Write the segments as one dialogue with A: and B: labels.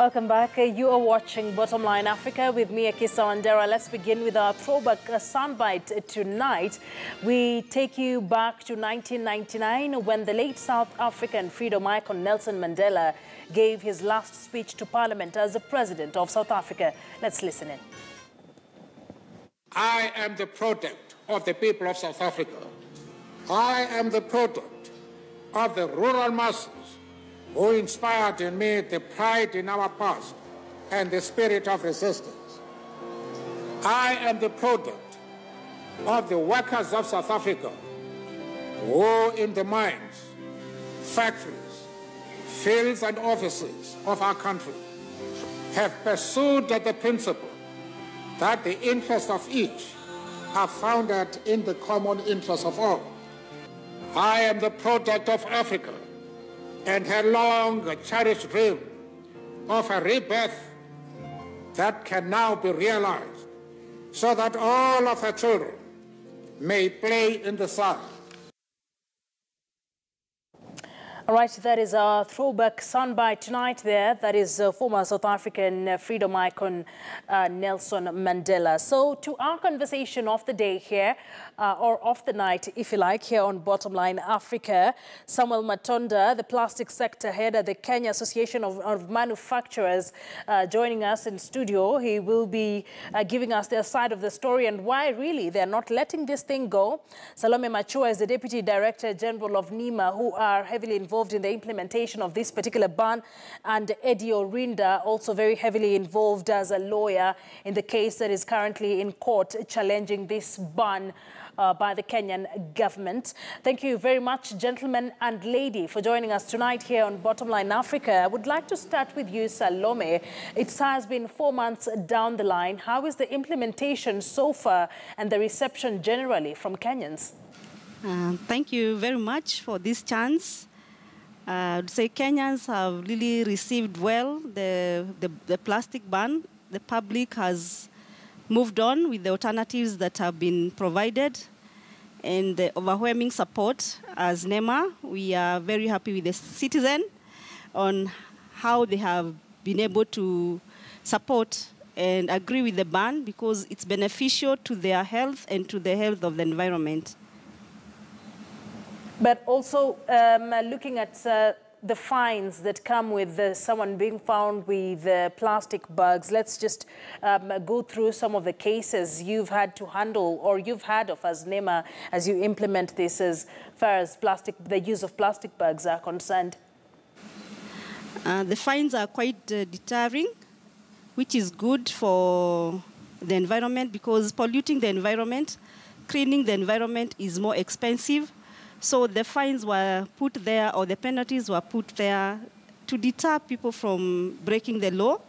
A: Welcome back. You are watching Bottomline Africa with me, Akisa Wandera. Let's begin with our throwback soundbite tonight. We take you back to 1999 when the late South African freedom icon Nelson Mandela gave his last speech to Parliament as the President of South Africa. Let's listen in.
B: I am the product of the people of South Africa. I am the product of the rural masses who inspired in me the pride in our past and the spirit of resistance. I am the product of the workers of South Africa who in the mines, factories, fields and offices of our country have pursued the principle that the interests of each are founded in the common interest of all. I am the product of Africa and her long cherished dream of a rebirth that can now be realized so that all of her children may play in the sun.
A: All right, that is our throwback soundbite tonight there. That is former South African freedom icon Nelson Mandela. So to our conversation of the day here, or of the night, if you like, here on Bottomline Africa, Samuel Matonda, the plastic sector head at the Kenya Association of Manufacturers, joining us in studio. He will be giving us their side of the story and why really they're not letting this thing go. Salome Machua is the Deputy Director General of NEMA, who are heavily involved in the implementation of this particular ban, and Eddie Orinda, also very heavily involved as a lawyer in the case that is currently in court challenging this ban by the Kenyan government. Thank you very much, gentlemen and lady, for joining us tonight here on Bottomline Africa. I would like to start with you, Salome. It has been 4 months down the line. How is the implementation so far and the reception generally from Kenyans?
C: Thank you very much for this chance. I would say Kenyans have really received well the plastic ban. The public has moved on with the alternatives that have been provided and the overwhelming support. As NEMA, we are very happy with the citizen on how they have been able to support and agree with the ban because it's beneficial to their health and to the health of the environment.
A: But also looking at the fines that come with someone being found with plastic bags, let's just go through some of the cases you've had to handle or you've had of as NEMA as you implement this as far as the use of plastic bags are concerned.
C: The fines are quite deterring, which is good for the environment because polluting the environment, cleaning the environment is more expensive. So the fines were put there, or the penalties were put there to deter people from breaking the law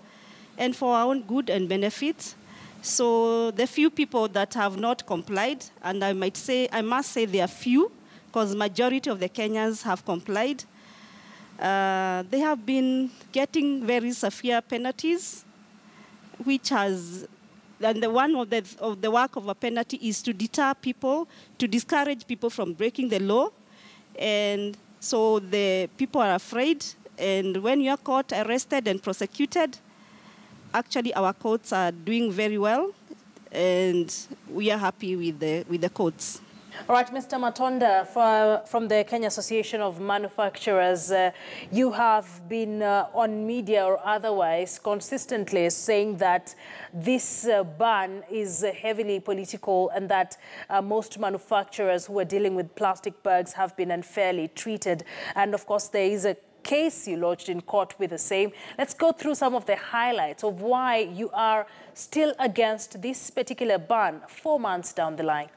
C: and for our own good and benefit. So the few people that have not complied, and I must say they are few, because majority of the Kenyans have complied, they have been getting very severe penalties, which has... And one of the work of a penalty is to deter people, to discourage people from breaking the law. And so the people are afraid. And when you are caught, arrested, and prosecuted, actually our courts are doing very well. And we are happy with the courts.
A: All right, Mr. Matonda, from the Kenya Association of Manufacturers, you have been on media or otherwise consistently saying that this ban is heavily political and that most manufacturers who are dealing with plastic bags have been unfairly treated. And of course, there is a case you lodged in court with the same. Let's go through some of the highlights of why you are still against this particular ban 4 months down the line.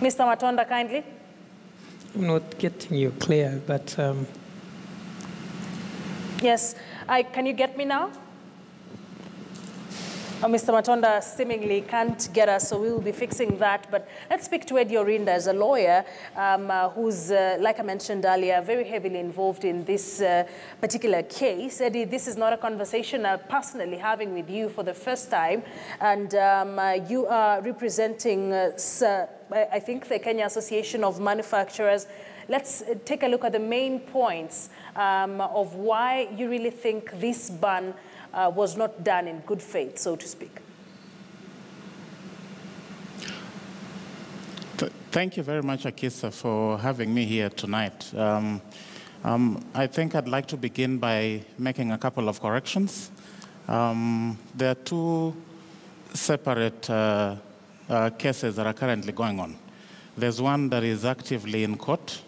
A: Mr. Matonda, kindly.
D: I'm not getting you clear, but...
A: Yes, can you get me now? Mr. Matonda seemingly can't get us, so we will be fixing that. But let's speak to Eddie Orinda as a lawyer who's, like I mentioned earlier, very heavily involved in this particular case. Eddie, this is not a conversation I'm personally having with you for the first time. And you are representing I think the Kenya Association of Manufacturers. Let's take a look at the main points of why you really think this ban was not done in good faith, so to speak.
E: Thank you very much, Akisa, for having me here tonight. I think I'd like to begin by making a couple of corrections. There are two separate cases that are currently going on. There's one that is actively in court,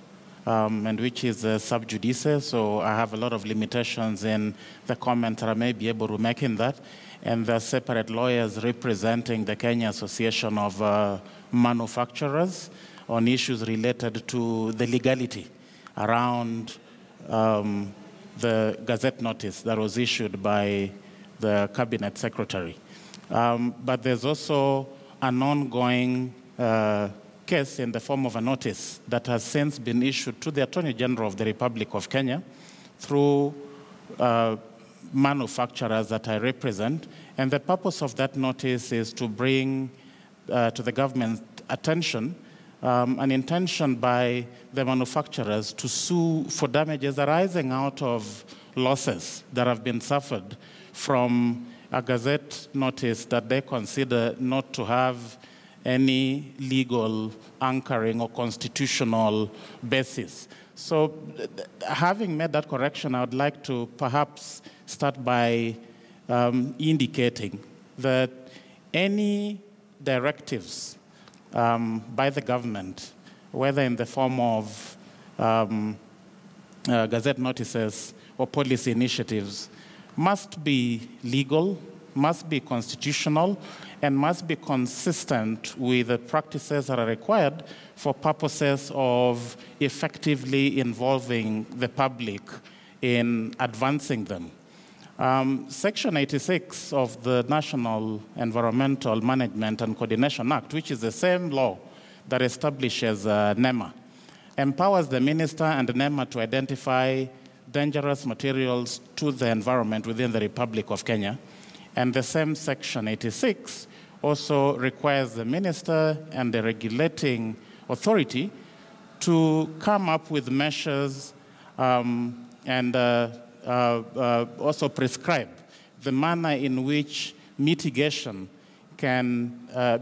E: and which is sub judice, so I have a lot of limitations in the comment that I may be able to make in that. And there are separate lawyers representing the Kenya Association of Manufacturers on issues related to the legality around the Gazette notice that was issued by the Cabinet Secretary. But there's also an ongoing case in the form of a notice that has since been issued to the Attorney General of the Republic of Kenya through manufacturers that I represent. And the purpose of that notice is to bring to the government's attention an intention by the manufacturers to sue for damages arising out of losses that have been suffered from a Gazette notice that they consider not to have any legal anchoring or constitutional basis. So having made that correction, I would like to perhaps start by indicating that any directives by the government, whether in the form of Gazette notices or policy initiatives, must be legal, must be constitutional, and must be consistent with the practices that are required for purposes of effectively involving the public in advancing them. Section 86 of the National Environmental Management and Coordination Act, which is the same law that establishes NEMA, empowers the minister and NEMA to identify dangerous materials to the environment within the Republic of Kenya. And the same Section 86 also requires the minister and the regulating authority to come up with measures and also prescribe the manner in which mitigation can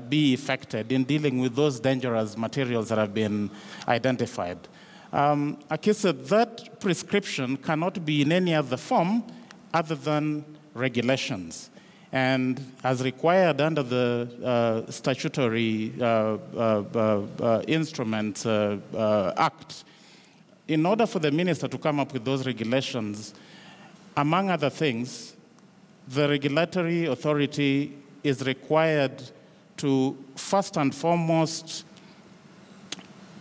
E: be effected in dealing with those dangerous materials that have been identified. Akisa, that prescription cannot be in any other form other than regulations. And as required under the statutory instrument act, in order for the minister to come up with those regulations, among other things, the regulatory authority is required to first and foremost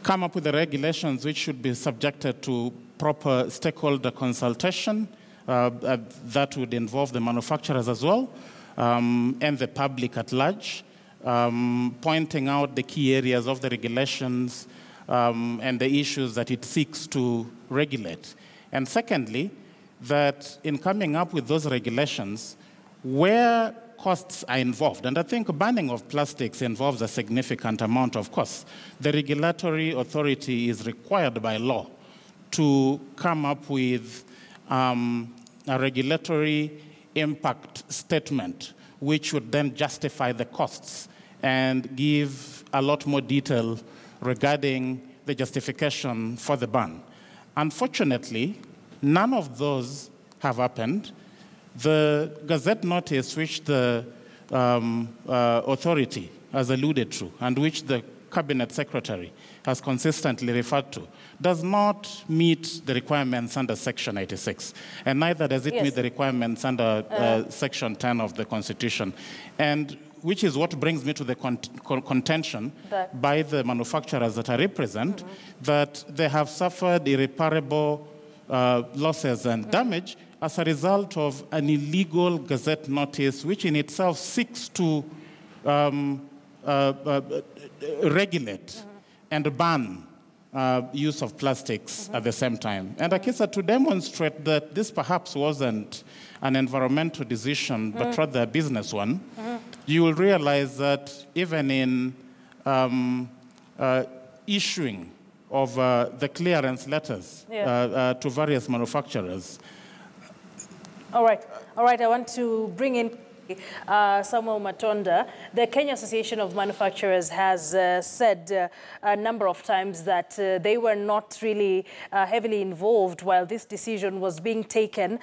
E: come up with the regulations which should be subjected to proper stakeholder consultation. That would involve the manufacturers as well, and the public at large, pointing out the key areas of the regulations and the issues that it seeks to regulate. And secondly, that in coming up with those regulations, where costs are involved, and I think banning of plastics involves a significant amount of costs, the regulatory authority is required by law to come up with a regulatory impact statement, which would then justify the costs and give a lot more detail regarding the justification for the ban. Unfortunately, none of those have happened. The Gazette notice, which the authority has alluded to, and which the Cabinet Secretary has consistently referred to, does not meet the requirements under Section 86, and neither does it meet the requirements under Section 10 of the Constitution, and which is what brings me to the contention by the manufacturers that I represent, that they have suffered irreparable losses and damage as a result of an illegal Gazette notice, which in itself seeks to regulate and ban use of plastics at the same time. And Akisa, to demonstrate that this perhaps wasn't an environmental decision, but rather a business one, you will realize that even in issuing of the clearance letters to various manufacturers.
A: All right. I want to bring in Samuel Matonda. The Kenya Association of Manufacturers has said a number of times that they were not really heavily involved while this decision was being taken.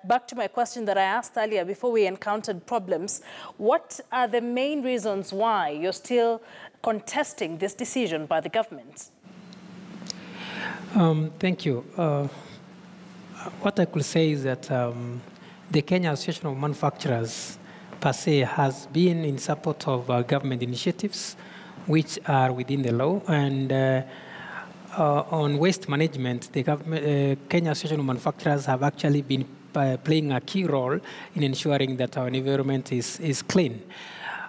A: Back to my question that I asked earlier before we encountered problems, what are the main reasons why you're still contesting this decision by the government?
D: Thank you. What I could say is that the Kenya Association of Manufacturers per se has been in support of government initiatives which are within the law, and on waste management, the Kenya Association of Manufacturers have actually been playing a key role in ensuring that our environment is clean.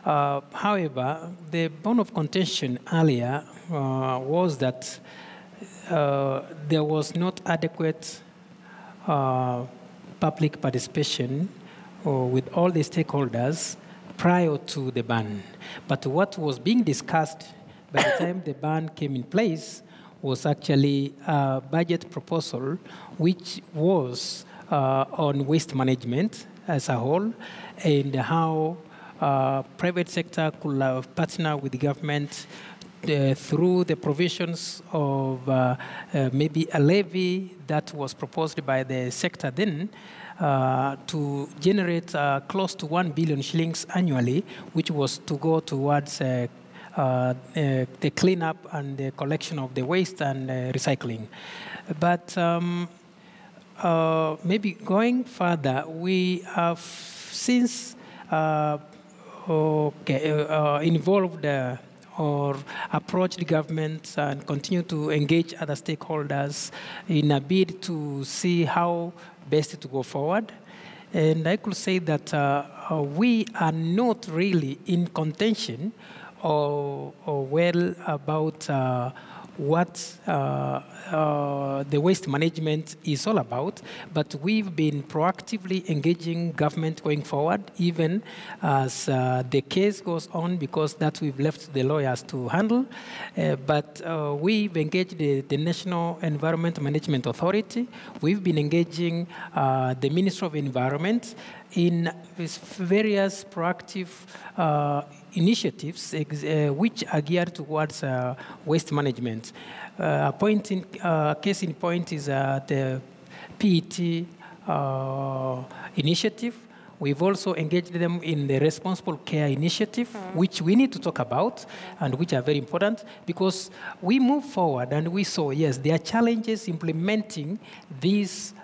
D: However, the bone of contention earlier was that there was not adequate public participation with all the stakeholders prior to the ban. But what was being discussed by the time the ban came in place was actually a budget proposal which was on waste management as a whole, and how private sector could partner with the government through the provisions of maybe a levy that was proposed by the sector then to generate close to 1 billion shillings annually, which was to go towards the cleanup and the collection of the waste and recycling. But maybe going further, we have since involved or approach the government and continue to engage other stakeholders in a bid to see how best to go forward. And I could say that we are not really in contention or well about what the waste management is all about, but we've been proactively engaging government going forward, even as the case goes on, because that we've left the lawyers to handle. But we've engaged the National Environment Management Authority. We've been engaging the Ministry of Environment in various proactive initiatives which are geared towards waste management. Case in point is the PET initiative. We've also engaged them in the Responsible Care Initiative, which we need to talk about and which are very important, because we move forward and we saw, yes, there are challenges implementing these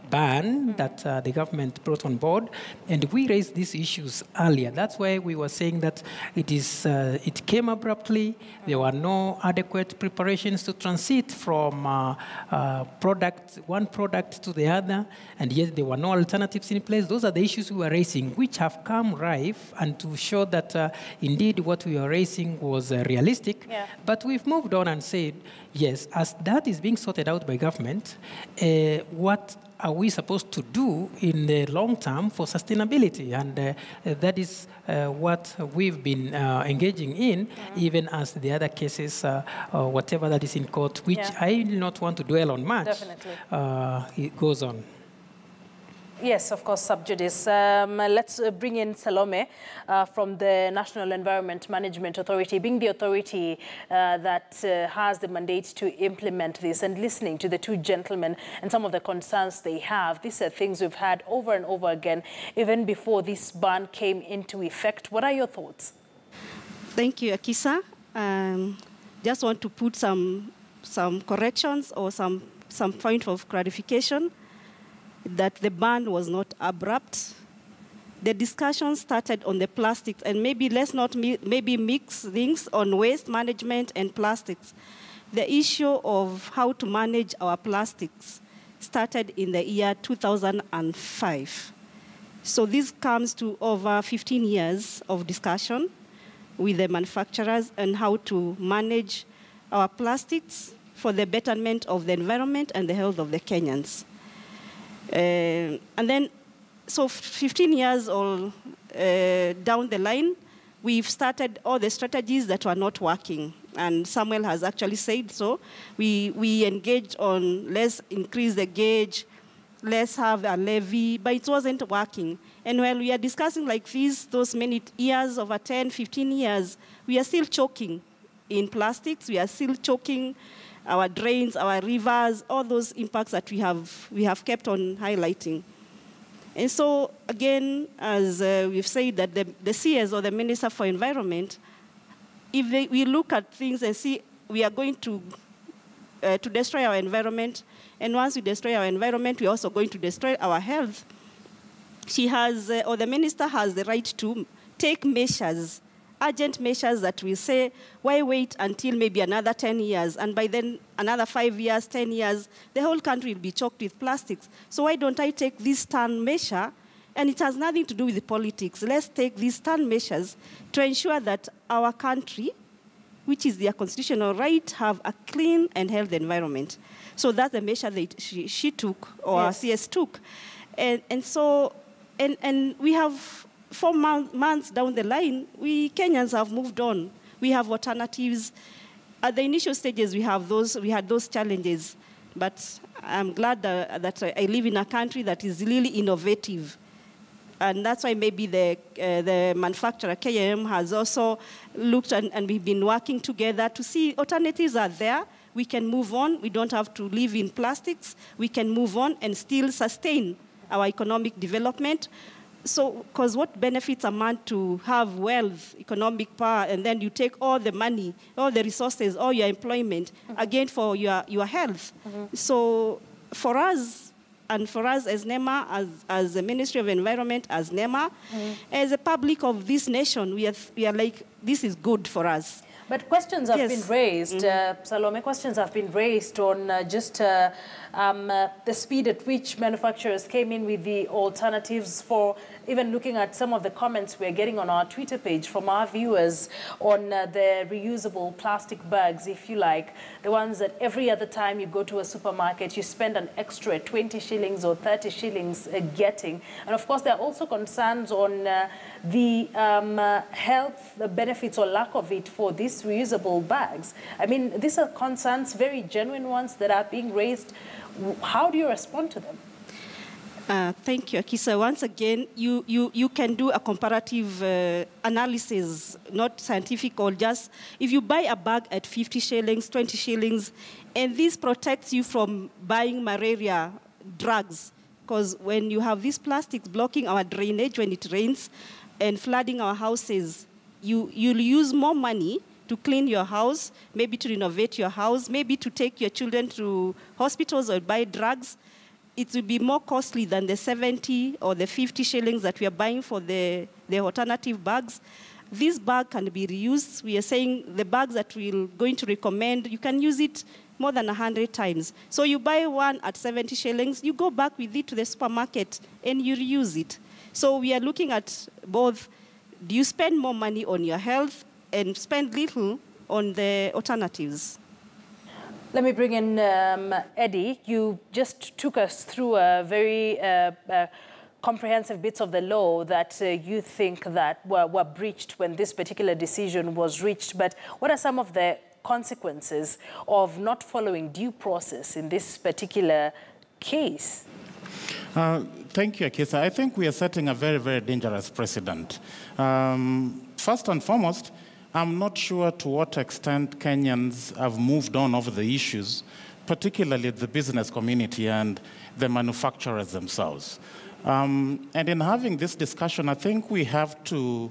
D: ban that the government brought on board, and we raised these issues earlier. That's why we were saying that it came abruptly. There were no adequate preparations to transit from one product to the other, and yet there were no alternatives in place. Those are the issues we were raising, which have come rife, and to show that indeed what we were raising was realistic.
A: Yeah.
D: But we've moved on and said, yes, as that is being sorted out by government, what are we supposed to do in the long term for sustainability? And that is what we've been engaging in, even as the other cases, whatever that is in court, which I do not want to dwell on much.
A: Definitely.
D: It goes on.
A: Yes, of course, sub judice. Let's bring in Salome from the National Environment Management Authority, being the authority that has the mandate to implement this, and listening to the two gentlemen and some of the concerns they have. These are things we've had over and over again, even before this ban came into effect. What are your thoughts?
C: Thank you, Akisa. Just want to put some corrections or some point of clarification that the ban was not abrupt. The discussion started on the plastics, and maybe let's not mix things on waste management and plastics. The issue of how to manage our plastics started in the year 2005. So this comes to over 15 years of discussion with the manufacturers on how to manage our plastics for the betterment of the environment and the health of the Kenyans. And then, so 15 years down the line, we've started all the strategies that were not working. and Samuel has actually said so. We engaged on let's increase the gauge, let's have a levy, but it wasn't working. And while we are discussing like this, those many years, over 10, 15 years, we are still choking in plastics, we are still choking our drains, our rivers, all those impacts that we have kept on highlighting. And so, again, as we've said, that the CS, or the Minister for Environment, if we look at things and see we are going to destroy our environment, and once we destroy our environment, we're also going to destroy our health, she has, or the minister has the right to take measures, urgent measures that will say, why wait until maybe another 10 years, and by then another 5 years, 10 years, the whole country will be choked with plastics. So why don't I take this stern measure? And it has nothing to do with the politics. Let's take these stern measures to ensure that our country, which is their constitutional right, have a clean and healthy environment. So that's the measure that she took, or yes, CS took. And so we have 4 months down the line, we Kenyans have moved on. We have alternatives. At the initial stages, we had those challenges. But I'm glad that I live in a country that is really innovative. And that's why maybe the manufacturer, KM, has also looked and we've been working together to see alternatives are there. We can move on. We don't have to live in plastics. We can move on and still sustain our economic development. So, because what benefits a man to have wealth, economic power, and then you take all the money, all the resources, all your employment, again for your health. So, for us, and for us as NEMA, as the Ministry of Environment, as NEMA, as a public of this nation, we are like, this is good for us.
A: But questions have been raised, Salome, questions have been raised on just the speed at which manufacturers came in with the alternatives, for even looking at some of the comments we're getting on our Twitter page from our viewers on the reusable plastic bags, if you like, the ones that every other time you go to a supermarket, you spend an extra 20 shillings or 30 shillings getting. And of course, there are also concerns on the health, the benefits or lack of it for these reusable bags. I mean, these are concerns, very genuine ones that are being raised. How do you respond to them?
C: Thank you, Akisa. Once again, you can do a comparative analysis, not scientific, or just if you buy a bag at 50 shillings, 20 shillings, and this protects you from buying malaria drugs, because when you have these plastics blocking our drainage when it rains and flooding our houses, you'll use more money to clean your house, maybe to renovate your house, maybe to take your children to hospitals or buy drugs. It will be more costly than the 70 or the 50 shillings that we are buying for the alternative bags. This bag can be reused. We are saying the bags that we're going to recommend, you can use it more than 100 times. So you buy one at 70 shillings, you go back with it to the supermarket and you reuse it. So we are looking at both, do you spend more money on your health and spend little on the alternatives?
A: Let me bring in Eddie. You just took us through a very comprehensive bits of the law that you think that were breached when this particular decision was reached. But what are some of the consequences of not following due process in this particular case?
E: Thank you, Akisa. I think we are setting a very, very dangerous precedent. First and foremost, I'm not sure to what extent Kenyans have moved on over the issues, particularly the business community and the manufacturers themselves. And in having this discussion, I think we have to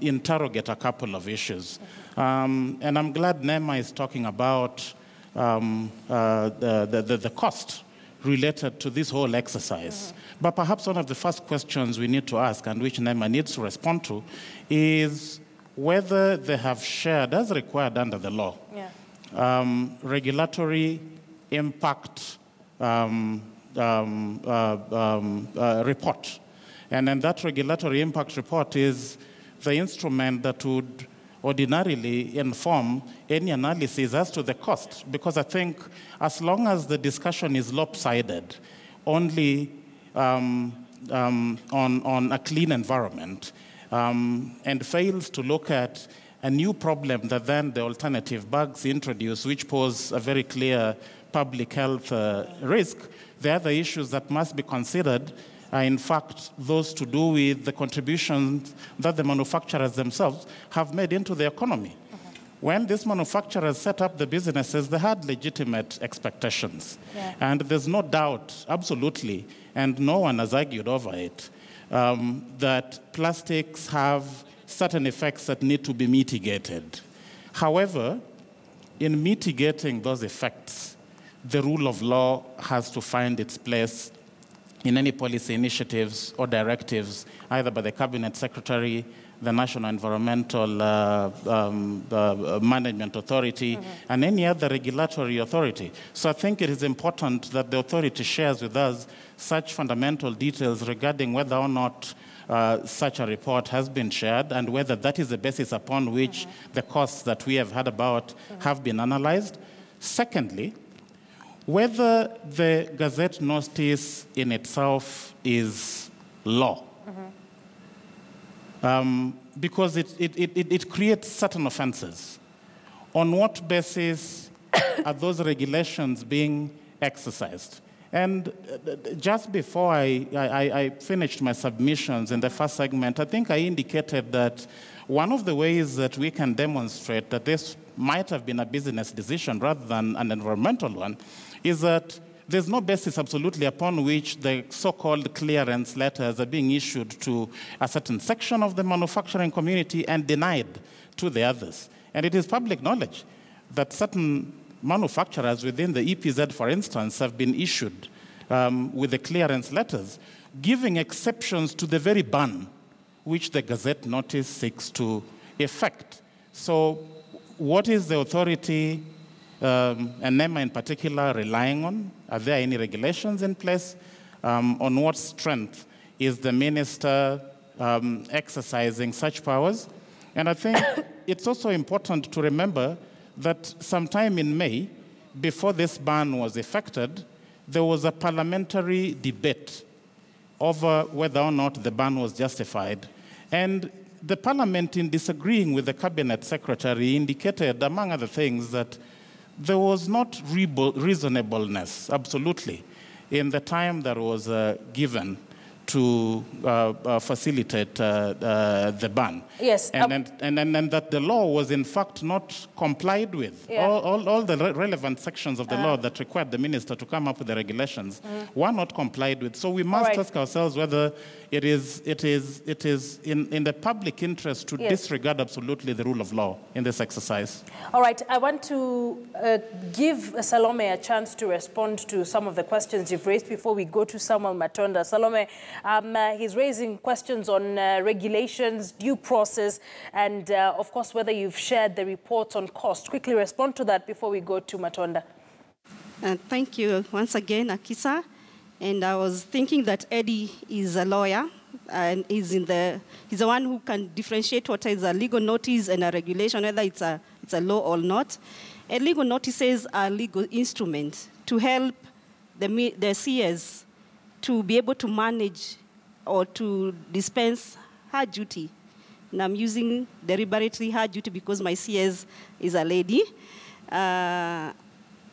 E: interrogate a couple of issues. And I'm glad NEMA is talking about the cost related to this whole exercise. But perhaps one of the first questions we need to ask, and which NEMA needs to respond to, is whether they have shared, as required under the law, regulatory impact report. And then that regulatory impact report is the instrument that would ordinarily inform any analysis as to the cost. Because I think as long as the discussion is lopsided only on a clean environment, and fails to look at a new problem that then the alternative bugs introduce, which pose a very clear public health risk. The other issues that must be considered are, in fact, those to do with the contributions that the manufacturers themselves have made into the economy. When these manufacturers set up the businesses, they had legitimate expectations. Yeah. And there's no doubt, absolutely, and no one has argued over it, that plastics have certain effects that need to be mitigated. However, in mitigating those effects, the rule of law has to find its place in any policy initiatives or directives, either by the Cabinet Secretary, the National Environmental Management Authority, and any other regulatory authority. So I think it is important that the authority shares with us such fundamental details regarding whether or not such a report has been shared and whether that is the basis upon which the costs that we have heard about have been analyzed. Secondly, whether the Gazette notice in itself is law. Because it creates certain offenses. On what basis are those regulations being exercised? And just before I finished my submissions in the first segment, I think I indicated that one of the ways that we can demonstrate that this might have been a business decision rather than an environmental one is that there's no basis absolutely upon which the so-called clearance letters are being issued to a certain section of the manufacturing community and denied to the others. And it is public knowledge that certain manufacturers within the EPZ, for instance, have been issued with the clearance letters, giving exceptions to the very ban which the Gazette notice seeks to effect. So what is the authority, and NEMA in particular, relying on? Are there any regulations in place? On what strength is the minister exercising such powers? And I think it's also important to remember that sometime in May, before this ban was effected, there was a parliamentary debate over whether or not the ban was justified. And the parliament, in disagreeing with the cabinet secretary, indicated, among other things, that there was not reasonableness, absolutely, in the time that was given to facilitate the ban.
A: Yes.
E: And that the law was, in fact, not complied with. Yeah. All the relevant sections of the law that required the minister to come up with the regulations were not complied with. So we must ask ourselves whether it is in the public interest to disregard absolutely the rule of law in this exercise.
A: All right. I want to give Salome a chance to respond to some of the questions you've raised before we go to Samuel Matonda. Salome, he's raising questions on regulations, due process, and of course, whether you've shared the reports on cost. Quickly respond to that before we go to Matonda.
C: Thank you once again, Akisa. And I was thinking that Eddie is a lawyer, and he's the one who can differentiate what is a legal notice and a regulation, whether it's a law or not. A legal notices are legal instruments to help the CS to be able to manage or to dispense her duty. And I'm using deliberately her duty because my CS is a lady.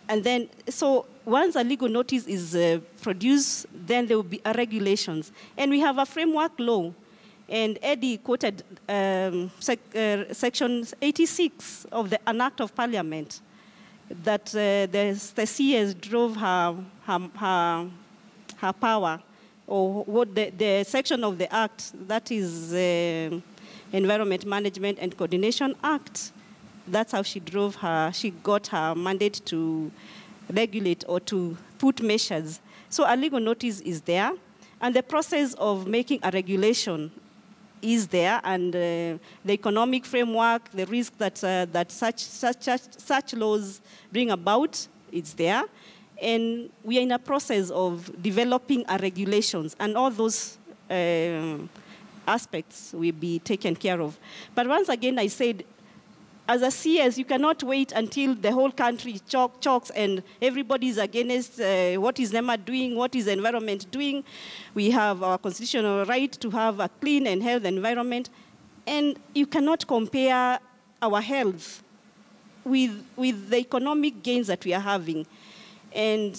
C: And then, so once a legal notice is produced, then there will be regulations. And we have a framework law. And Eddie quoted Section 86 of an Act of Parliament that the CS drove her power, or what the section of the Act, that is Environment Management and Coordination Act. That's how she got her mandate to regulate or to put measures. So a legal notice is there, and the process of making a regulation is there, and the economic framework, the risk that such laws bring about, is there. And we are in a process of developing our regulations, and all those aspects will be taken care of. But once again, I said, as a CS, you cannot wait until the whole country chokes and everybody is against what is NEMA doing, what is the environment doing. We have our constitutional right to have a clean and healthy environment. And you cannot compare our health with the economic gains that we are having. And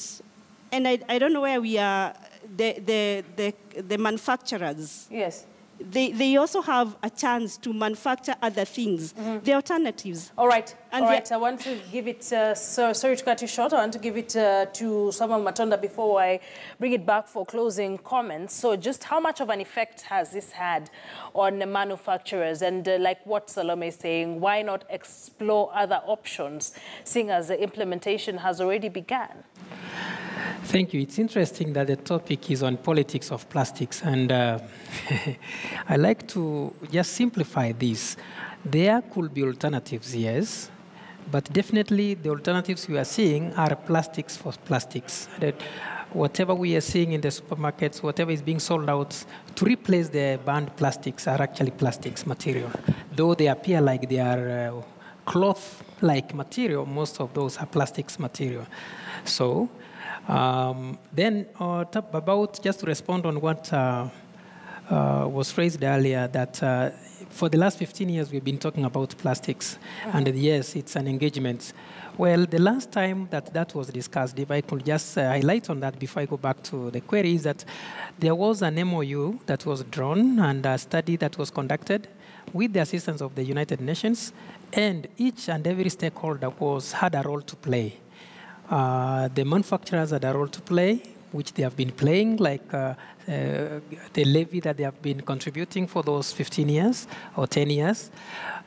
C: I don't know where we are, the manufacturers.
A: Yes.
C: They also have a chance to manufacture other things, the alternatives.
A: All right,
C: and
A: all right. I want to give it, sorry to cut you short, I want to give it to Samuel Matonda before I bring it back for closing comments. So just how much of an effect has this had on the manufacturers? And like what Salome is saying, why not explore other options, seeing as the implementation has already begun?
D: Thank you. It's interesting that the topic is on politics of plastics, and I like to just simplify this. There could be alternatives, yes, but definitely the alternatives we are seeing are plastics for plastics. That whatever we are seeing in the supermarkets, whatever is being sold out to replace the banned plastics are actually plastics material. Though they appear like they are cloth-like material, most of those are plastics material. So, then about, just to respond on what was raised earlier, that for the last 15 years we've been talking about plastics, and yes, it's an engagement. Well, the last time that was discussed, if I could just highlight on that before I go back to the query, is that there was an MOU that was drawn and a study that was conducted with the assistance of the United Nations, and each and every stakeholder had a role to play. The manufacturers had a role to play, which they have been playing, like the levy that they have been contributing for those 15 years or 10 years.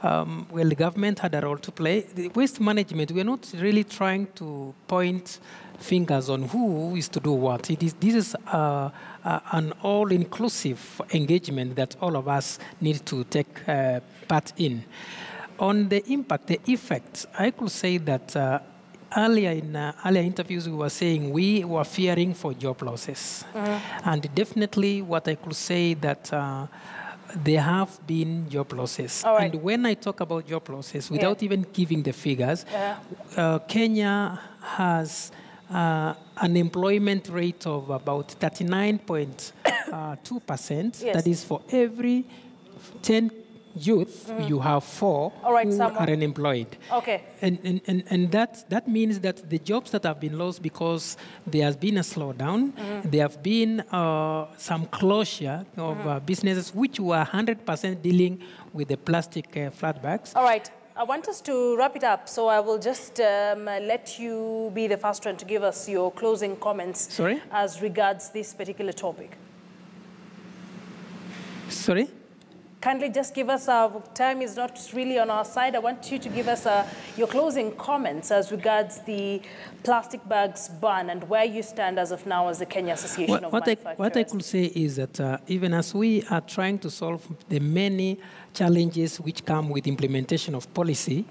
D: Well, the government had a role to play. The waste management, we're not really trying to point fingers on who is to do what. This is an all-inclusive engagement that all of us need to take part in. On the impact, the effects, I could say that earlier in earlier interviews, we were saying we were fearing for job losses. And definitely what I could say that there have been job losses.
A: Right.
D: And when I talk about job losses, without even giving the figures, Kenya has an employment rate of about 39.2%.
A: Yes.
D: That is, for every 10 youth, you have 4 who are unemployed.
A: Okay.
D: And that means that the jobs that have been lost because there has been a slowdown, there have been some closure of businesses which were 100% dealing with the plastic flat bags.
A: All right. I want us to wrap it up, so I will just let you be the first one to give us your closing comments.
D: Sorry?
A: As regards this particular topic.
D: Sorry?
A: Kindly just give us, our time is not really on our side. I want you to give us your closing comments as regards the plastic bags ban and where you stand as of now as the Kenya Association of Manufacturers.
D: What I could say is that even as we are trying to solve the many challenges which come with implementation of policy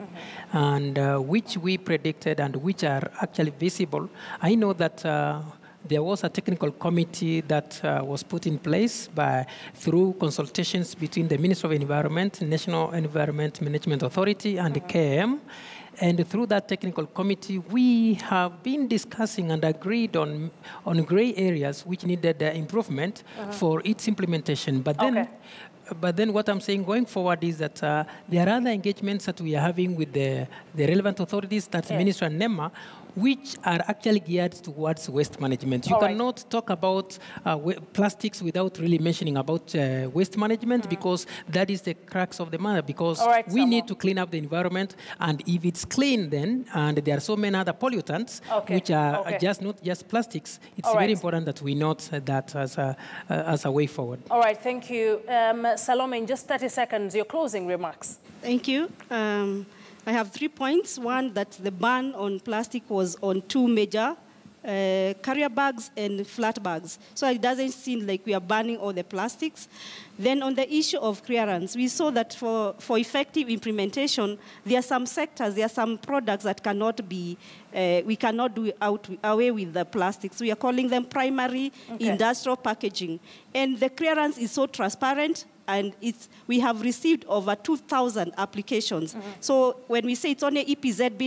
D: and which we predicted and which are actually visible, I know that there was a technical committee that was put in place through consultations between the Ministry of Environment, National Environment Management Authority, and the KM. And through that technical committee, we have been discussing and agreed on gray areas which needed improvement for its implementation. But then what I'm saying going forward is that there are other engagements that we are having with the relevant authorities, that's Ministry and NEMA, which are actually geared towards waste management. You cannot talk about plastics without really mentioning about waste management because that is the crux of the matter, because we need to clean up the environment, and if it's clean then, and there are so many other pollutants which are not just plastics, it's very important that we note that as a way forward.
A: All right, thank you. Salome, in just 30 seconds, your closing remarks.
C: Thank you. I have 3 points. One, that the ban on plastic was on 2 major carrier bags and flat bags. So it doesn't seem like we are banning all the plastics. Then on the issue of clearance, we saw that for effective implementation, there are some sectors, there are some products that cannot be, we cannot do away with the plastics. We are calling them primary industrial packaging. And the clearance is so transparent, and we have received over 2,000 applications. So when we say it's only EPZ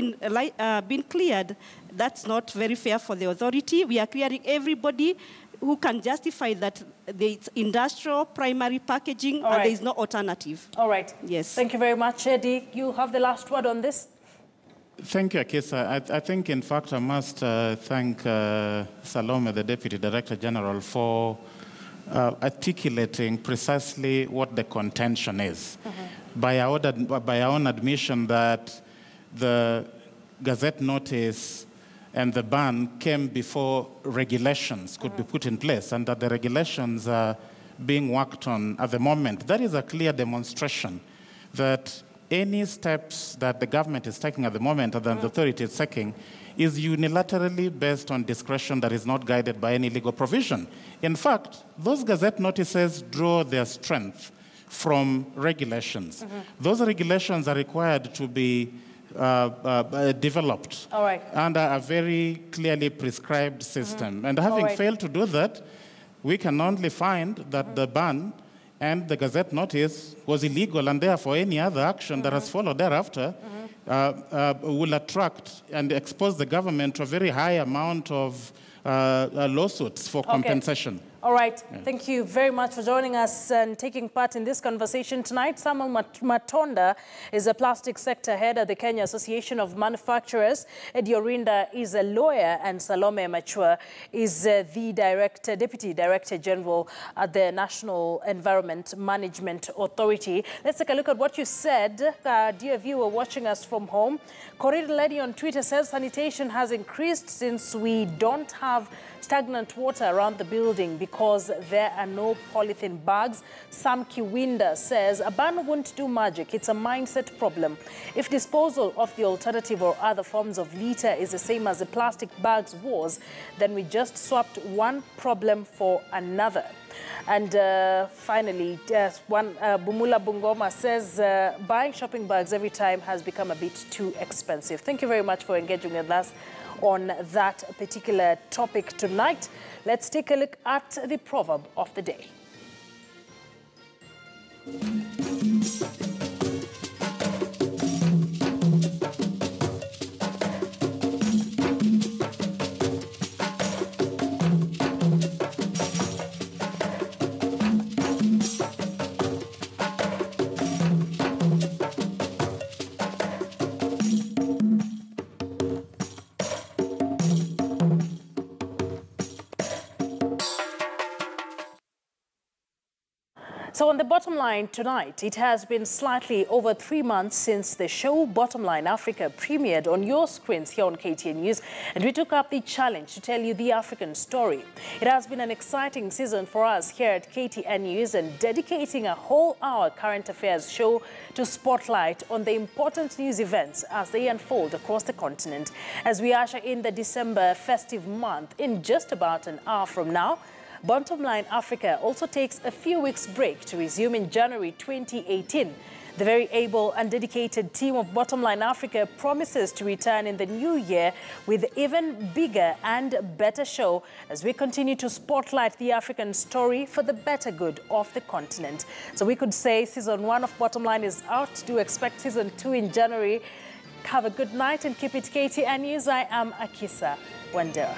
C: been cleared, that's not very fair for the authority. We are clearing everybody who can justify that it's industrial primary packaging
A: All
C: and
A: right.
C: there is no alternative.
A: All right.
C: Yes.
A: Thank you very much, Eddie. You have the last word on this.
E: Thank you, Akisa. I think, in fact, I must thank Salome, the Deputy Director General, for articulating precisely what the contention is. By our own admission that the Gazette notice and the ban came before regulations could be put in place, and that the regulations are being worked on at the moment. That is a clear demonstration that any steps that the government is taking at the moment, or that the authority is taking, is unilaterally based on discretion that is not guided by any legal provision. In fact, those Gazette notices draw their strength from regulations. Those regulations are required to be developed under a very clearly prescribed system. And having failed to do that, we can only find that the ban and the Gazette notice was illegal, and therefore any other action that has followed thereafter will attract and expose the government to a very high amount of lawsuits for compensation.
A: All right. Yeah. Thank you very much for joining us and taking part in this conversation tonight. Samuel Matonda is a plastic sector head at the Kenya Association of Manufacturers. Eddie Orinda is a lawyer, and Salome Machua is the Deputy Director General at the National Environment Management Authority. Let's take a look at what you said, dear viewer watching us from home. Corridor Lady on Twitter says sanitation has increased since we don't have stagnant water around the building because there are no polythene bags. Sam Kiwinda says a ban won't do magic. It's a mindset problem. If disposal of the alternative or other forms of litter is the same as the plastic bags was, then we just swapped one problem for another. And finally, Bumula Bungoma says buying shopping bags every time has become a bit too expensive. Thank you very much for engaging with us on that particular topic tonight. Let's take a look at the proverb of the day. So on the bottom line tonight, it has been slightly over 3 months since the show Bottomline Africa premiered on your screens here on KTN News, and we took up the challenge to tell you the African story. It has been an exciting season for us here at KTN News, and dedicating a whole hour current affairs show to spotlight on the important news events as they unfold across the continent. As we usher in the December festive month in just about an hour from now, Bottomline Africa also takes a few weeks break to resume in January 2018. The very able and dedicated team of Bottomline Africa promises to return in the new year with even bigger and better show as we continue to spotlight the African story for the better good of the continent. So we could say season 1 of Bottomline is out. Do expect season 2 in January. Have a good night and keep it KTN News. I am Akisa Wandera.